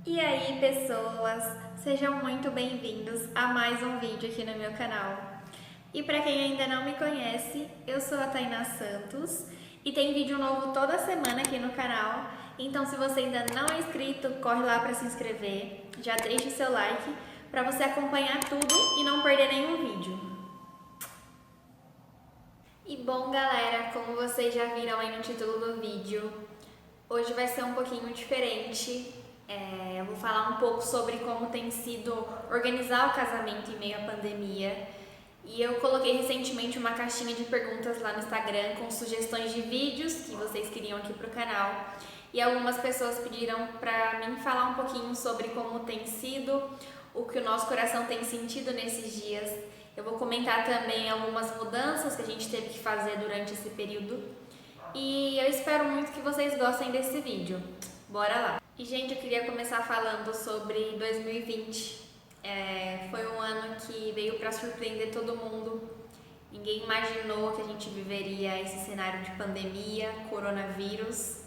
E aí, pessoas, sejam muito bem-vindos a mais um vídeo aqui no meu canal. E para quem ainda não me conhece, eu sou a Tainá Santos e tem vídeo novo toda semana aqui no canal. Então, se você ainda não é inscrito, corre lá para se inscrever, já deixe seu like para você acompanhar tudo e não perder nenhum vídeo. E bom, galera, como vocês já viram aí no título do vídeo, hoje vai ser um pouquinho diferente. Eu vou falar um pouco sobre como tem sido organizar o casamento em meio à pandemia. E eu coloquei recentemente uma caixinha de perguntas lá no Instagram com sugestões de vídeos que vocês queriam aqui pro canal. E algumas pessoas pediram pra mim falar um pouquinho sobre como tem sido, o que o nosso coração tem sentido nesses dias. Eu vou comentar também algumas mudanças que a gente teve que fazer durante esse período. E eu espero muito que vocês gostem desse vídeo. Bora lá! E, gente, eu queria começar falando sobre 2020. Foi um ano que veio para surpreender todo mundo. Ninguém imaginou que a gente viveria esse cenário de pandemia, coronavírus.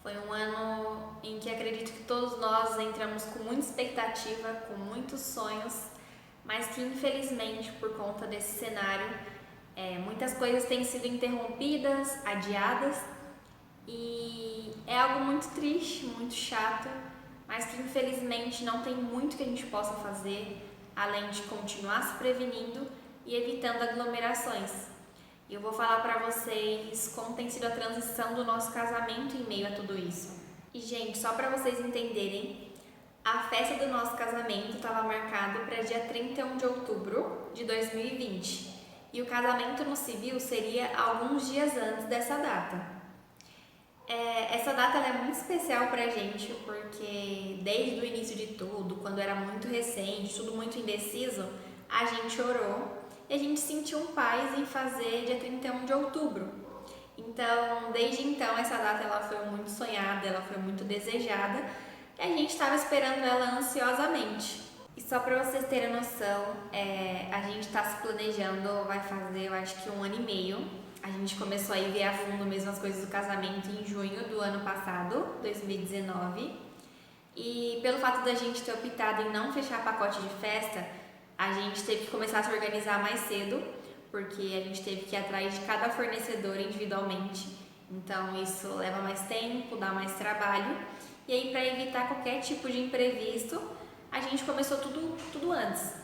Foi um ano em que acredito que todos nós entramos com muita expectativa, com muitos sonhos, mas que infelizmente, por conta desse cenário, muitas coisas têm sido interrompidas, adiadas, e é algo muito triste, muito chato, mas que infelizmente não tem muito que a gente possa fazer além de continuar se prevenindo e evitando aglomerações. E eu vou falar para vocês como tem sido a transição do nosso casamento em meio a tudo isso. E, gente, só para vocês entenderem, a festa do nosso casamento estava marcada para dia 31 de outubro de 2020 e o casamento no civil seria alguns dias antes dessa data. Essa data é muito especial pra gente porque desde o início de tudo, quando era muito recente, tudo muito indeciso, a gente orou e a gente sentiu um paz em fazer dia 31 de outubro. Então, desde então, essa data ela foi muito sonhada, ela foi muito desejada e a gente estava esperando ela ansiosamente. E só para vocês terem noção, a gente está se planejando, vai fazer eu acho que um ano e meio. A gente começou a ir ver a fundo mesmo as coisas do casamento em junho do ano passado, 2019. E pelo fato da gente ter optado em não fechar pacote de festa, a gente teve que começar a se organizar mais cedo, porque a gente teve que ir atrás de cada fornecedor individualmente. Então isso leva mais tempo, dá mais trabalho. E aí, para evitar qualquer tipo de imprevisto, a gente começou tudo antes.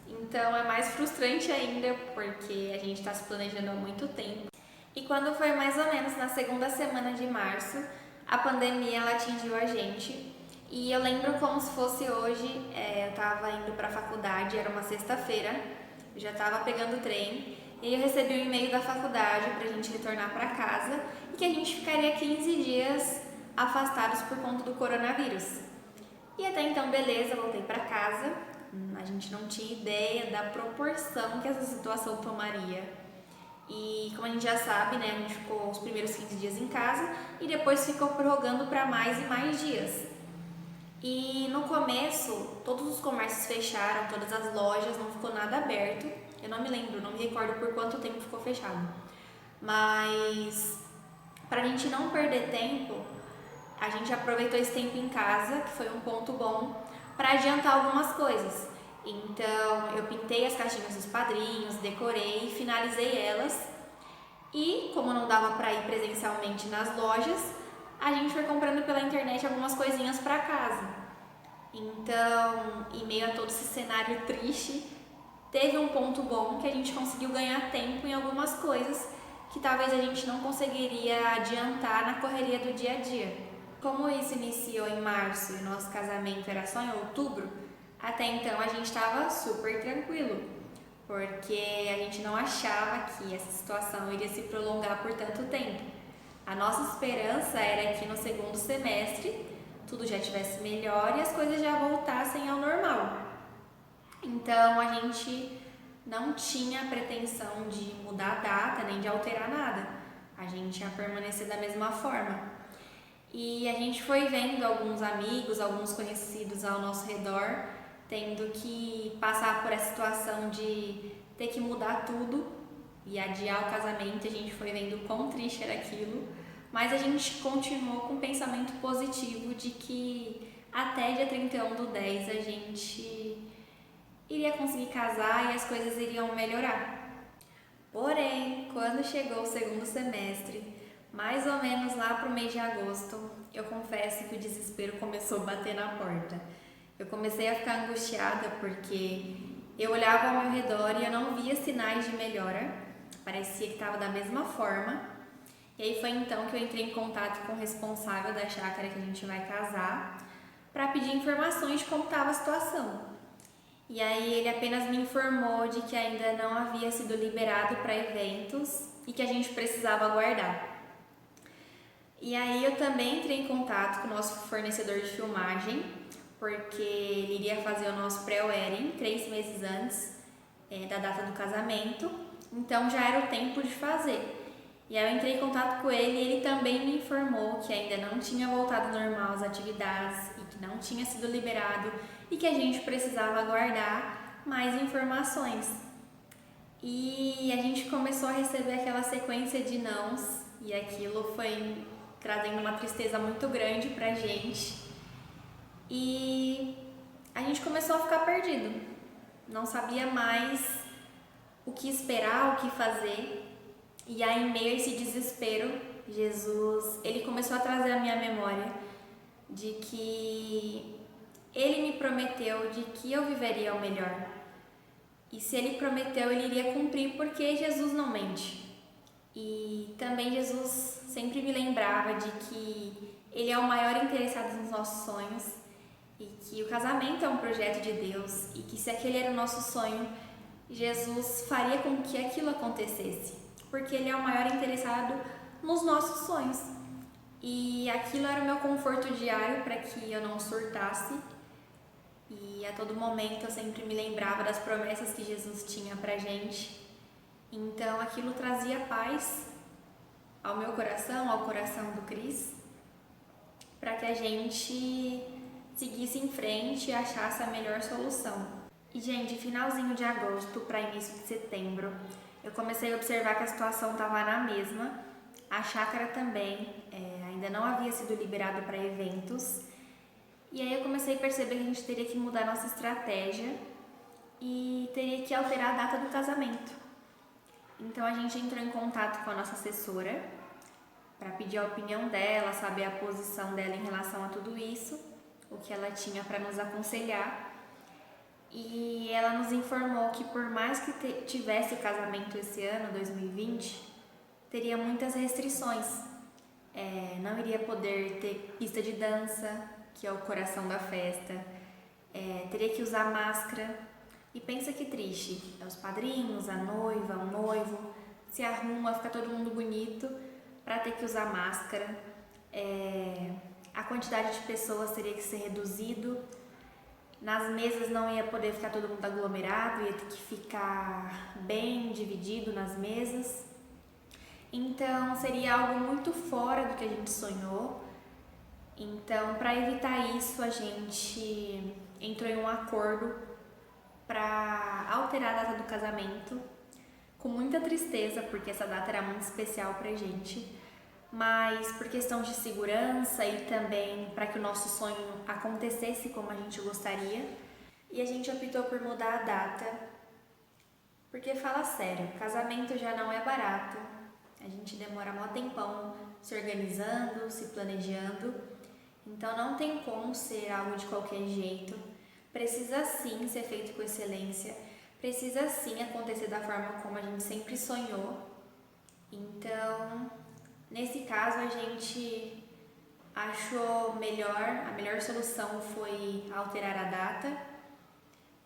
Então é mais frustrante ainda, porque a gente está se planejando há muito tempo. E quando foi mais ou menos na segunda semana de março, a pandemia ela atingiu a gente. E eu lembro como se fosse hoje, eu estava indo para a faculdade, era uma sexta-feira, eu já estava pegando o trem, e eu recebi um e-mail da faculdade para a gente retornar para casa e que a gente ficaria 15 dias afastados por conta do coronavírus. E até então, beleza, voltei para casa. A gente não tinha ideia da proporção que essa situação tomaria. E como a gente já sabe, né, a gente ficou os primeiros 15 dias em casa e depois ficou prorrogando para mais e mais dias. E no começo, todos os comércios fecharam, todas as lojas, não ficou nada aberto. Eu não me lembro, não me recordo por quanto tempo ficou fechado. Mas para a gente não perder tempo, a gente aproveitou esse tempo em casa, que foi um ponto bom, para adiantar algumas coisas. Então, eu pintei as caixinhas dos padrinhos, decorei, finalizei elas. E, como não dava para ir presencialmente nas lojas, a gente foi comprando pela internet algumas coisinhas para casa. Então, em meio a todo esse cenário triste, teve um ponto bom que a gente conseguiu ganhar tempo em algumas coisas que talvez a gente não conseguiria adiantar na correria do dia a dia. Como isso iniciou em março e o nosso casamento era só em outubro, até então a gente estava super tranquilo, porque a gente não achava que essa situação iria se prolongar por tanto tempo. A nossa esperança era que no segundo semestre tudo já estivesse melhor e as coisas já voltassem ao normal. Então a gente não tinha a pretensão de mudar a data nem de alterar nada. A gente ia permanecer da mesma forma. E a gente foi vendo alguns amigos, alguns conhecidos ao nosso redor, tendo que passar por essa situação de ter que mudar tudo e adiar o casamento. A gente foi vendo quão triste era aquilo, mas a gente continuou com um pensamento positivo de que até dia 31/10 a gente iria conseguir casar e as coisas iriam melhorar. Porém, quando chegou o segundo semestre, mais ou menos lá pro mês de agosto, eu confesso que o desespero começou a bater na porta. Eu comecei a ficar angustiada porque eu olhava ao meu redor e eu não via sinais de melhora, parecia que estava da mesma forma. E aí foi então que eu entrei em contato com o responsável da chácara que a gente vai casar para pedir informações de como estava a situação. E aí ele apenas me informou de que ainda não havia sido liberado para eventos e que a gente precisava aguardar. E aí eu também entrei em contato com o nosso fornecedor de filmagem, porque ele iria fazer o nosso pré-wedding 3 meses antes da data do casamento, então já era o tempo de fazer. E aí eu entrei em contato com ele e ele também me informou que ainda não tinha voltado normal as atividades e que não tinha sido liberado e que a gente precisava aguardar mais informações. E a gente começou a receber aquela sequência de nãos e aquilo foi trazendo uma tristeza muito grande pra gente. E a gente começou a ficar perdido, não sabia mais o que esperar, o que fazer. E aí, em meio a esse desespero, Jesus, ele começou a trazer à minha memória de que ele me prometeu de que eu viveria o melhor. E se ele prometeu, ele iria cumprir, porque Jesus não mente. E também Jesus sempre me lembrava de que ele é o maior interessado nos nossos sonhos e que o casamento é um projeto de Deus e que se aquele era o nosso sonho, Jesus faria com que aquilo acontecesse, porque ele é o maior interessado nos nossos sonhos. E aquilo era o meu conforto diário para que eu não surtasse. E a todo momento eu sempre me lembrava das promessas que Jesus tinha pra gente. Então aquilo trazia paz ao meu coração, ao coração do Cris, para que a gente seguisse em frente e achasse a melhor solução. E, gente, finalzinho de agosto para início de setembro, eu comecei a observar que a situação estava na mesma. A chácara também ainda não havia sido liberado para eventos. E aí eu comecei a perceber que a gente teria que mudar nossa estratégia e teria que alterar a data do casamento. Então a gente entrou em contato com a nossa assessora para pedir a opinião dela, saber a posição dela em relação a tudo isso, o que ela tinha para nos aconselhar. E ela nos informou que por mais que tivesse o casamento esse ano, 2020, teria muitas restrições. Não iria poder ter pista de dança, que é o coração da festa, teria que usar máscara. E pensa que triste, os padrinhos, a noiva, o noivo, se arruma, fica todo mundo bonito para ter que usar máscara. A quantidade de pessoas teria que ser reduzido. Nas mesas não ia poder ficar todo mundo aglomerado, ia ter que ficar bem dividido nas mesas. Então seria algo muito fora do que a gente sonhou. Então, para evitar isso, a gente entrou em um acordo para alterar a data do casamento, com muita tristeza, porque essa data era muito especial pra gente, mas por questão de segurança e também para que o nosso sonho acontecesse como a gente gostaria, e a gente optou por mudar a data, porque fala sério, casamento já não é barato, a gente demora mó tempão se organizando, se planejando, então não tem como ser algo de qualquer jeito, precisa sim ser feito com excelência, precisa sim acontecer da forma como a gente sempre sonhou. Então, nesse caso a gente achou a melhor solução foi alterar a data,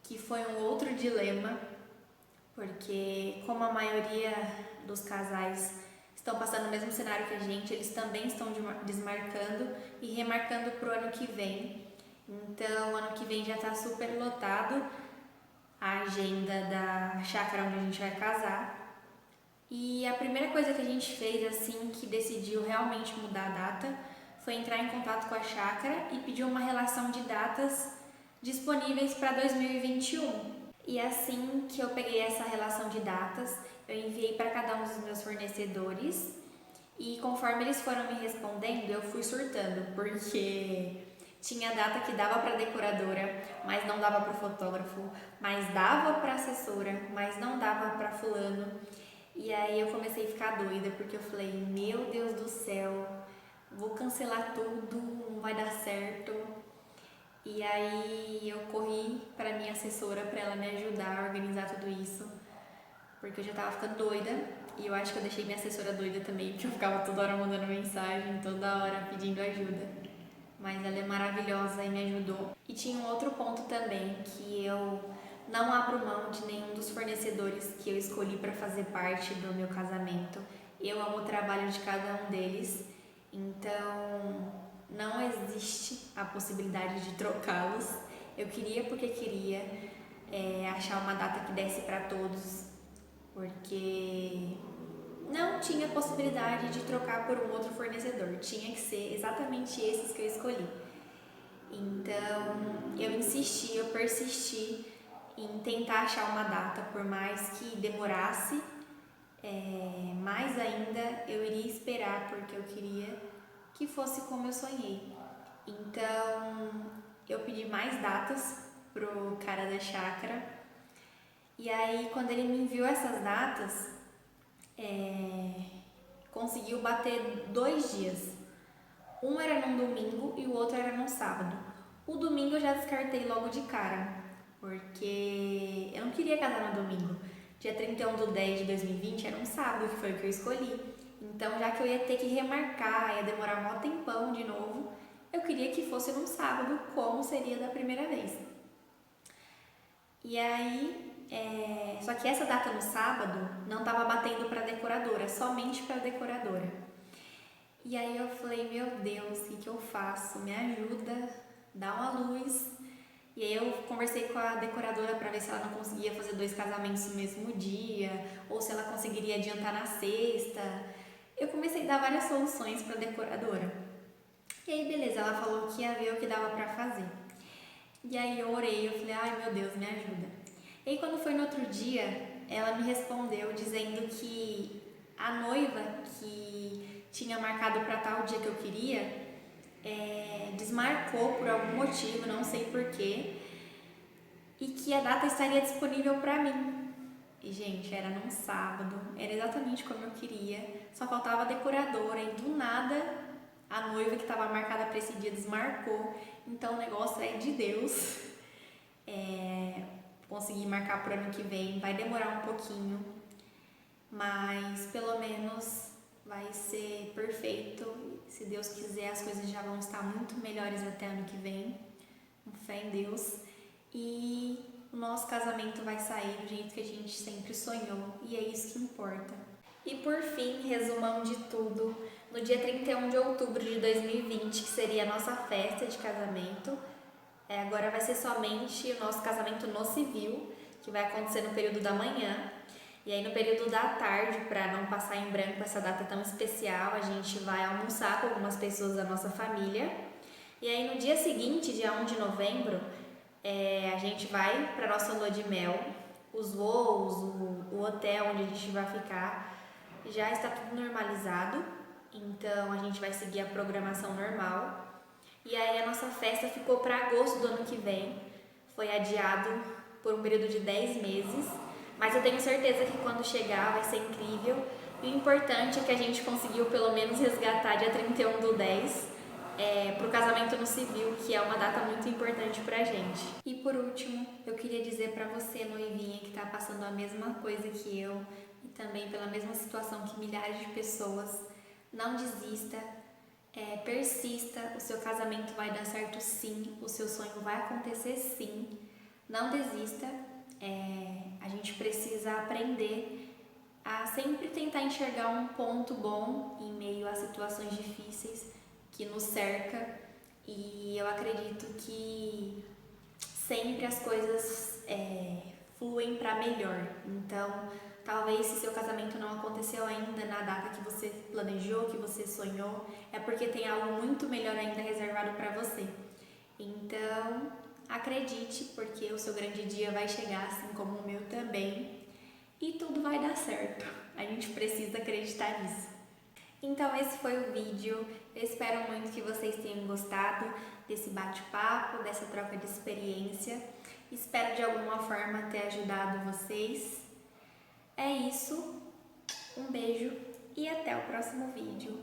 que foi um outro dilema, porque como a maioria dos casais estão passando o mesmo cenário que a gente, eles também estão desmarcando e remarcando para o ano que vem. Então, ano que vem já está super lotado a agenda da chácara onde a gente vai casar. E a primeira coisa que a gente fez, assim, que decidiu realmente mudar a data, foi entrar em contato com a chácara e pedir uma relação de datas disponíveis para 2021. E assim que eu peguei essa relação de datas, eu enviei para cada um dos meus fornecedores e conforme eles foram me respondendo, eu fui surtando, porque Tinha data que dava para decoradora, mas não dava para o fotógrafo, mas dava para assessora, mas não dava para fulano. E aí eu comecei a ficar doida, porque eu falei, meu Deus do céu, vou cancelar tudo, não vai dar certo. E aí eu corri para minha assessora para ela me ajudar a organizar tudo isso, porque eu já tava ficando doida. E eu acho que eu deixei minha assessora doida também, porque eu ficava toda hora mandando mensagem, toda hora pedindo ajuda. Mas ela é maravilhosa e me ajudou. E tinha um outro ponto também, que eu não abro mão de nenhum dos fornecedores que eu escolhi para fazer parte do meu casamento. Eu amo o trabalho de cada um deles, então não existe a possibilidade de trocá-los. Eu queria porque queria achar uma data que desse para todos, porque não tinha possibilidade de trocar por um outro fornecedor, tinha que ser exatamente esses que eu escolhi. Então eu insisti, eu persisti em tentar achar uma data, por mais que demorasse, mais ainda eu iria esperar, porque eu queria que fosse como eu sonhei. Então eu pedi mais datas pro cara da chácara, e aí quando ele me enviou essas datas, conseguiu bater 2 dias. Um era num domingo e o outro era num sábado. O domingo eu já descartei logo de cara, porque eu não queria casar no domingo. Dia 31/10/2020 era um sábado, que foi o que eu escolhi. Então, já que eu ia ter que remarcar, ia demorar um tempão de novo, eu queria que fosse num sábado, como seria da primeira vez. E aí, só que essa data no sábado não estava batendo para decoradora, somente para decoradora. E aí eu falei, meu Deus, o que eu faço? Me ajuda, dá uma luz. E aí eu conversei com a decoradora para ver se ela não conseguia fazer 2 casamentos no mesmo dia, ou se ela conseguiria adiantar na sexta. Eu comecei a dar várias soluções para a decoradora. E aí beleza, ela falou que ia ver o que dava para fazer. E aí eu orei, eu falei, ai meu Deus, me ajuda. E aí quando foi no outro dia, ela me respondeu dizendo que a noiva que tinha marcado para tal dia que eu queria, desmarcou por algum motivo, não sei porquê, e que a data estaria disponível para mim. E gente, era num sábado, era exatamente como eu queria, só faltava a decoradora e do nada a noiva que estava marcada para esse dia desmarcou. Então o negócio é de Deus. Conseguir marcar pro ano que vem vai demorar um pouquinho, mas pelo menos vai ser perfeito. Se Deus quiser, as coisas já vão estar muito melhores até ano que vem, com fé em Deus. E o nosso casamento vai sair do jeito que a gente sempre sonhou, e é isso que importa. E por fim, resumão de tudo, no dia 31 de outubro de 2020, que seria a nossa festa de casamento, agora vai ser somente o nosso casamento no civil, que vai acontecer no período da manhã. E aí no período da tarde, para não passar em branco essa data tão especial, a gente vai almoçar com algumas pessoas da nossa família. E aí no dia seguinte, dia 1 de novembro, a gente vai para nossa lua de mel. Os voos, o hotel onde a gente vai ficar, já está tudo normalizado. Então a gente vai seguir a programação normal. E aí a nossa festa ficou para agosto do ano que vem. Foi adiado por um período de 10 meses. Mas eu tenho certeza que quando chegar vai ser incrível. E o importante é que a gente conseguiu pelo menos resgatar dia 31/10 para o casamento no civil, que é uma data muito importante pra gente. E por último, eu queria dizer para você, noivinha, que está passando a mesma coisa que eu e também pela mesma situação que milhares de pessoas, não desista. Persista, o seu casamento vai dar certo sim, o seu sonho vai acontecer sim, não desista. A gente precisa aprender a sempre tentar enxergar um ponto bom em meio a situações difíceis que nos cerca, e eu acredito que sempre as coisas fluem para melhor. Então talvez se seu casamento não aconteceu ainda na data que você planejou, que você sonhou, é porque tem algo muito melhor ainda reservado para você. Então, acredite, porque o seu grande dia vai chegar, assim como o meu também, e tudo vai dar certo. A gente precisa acreditar nisso. Então esse foi o vídeo, eu espero muito que vocês tenham gostado. desse bate-papo, dessa troca de experiência. Espero de alguma forma ter ajudado vocês. É isso, um beijo e até o próximo vídeo.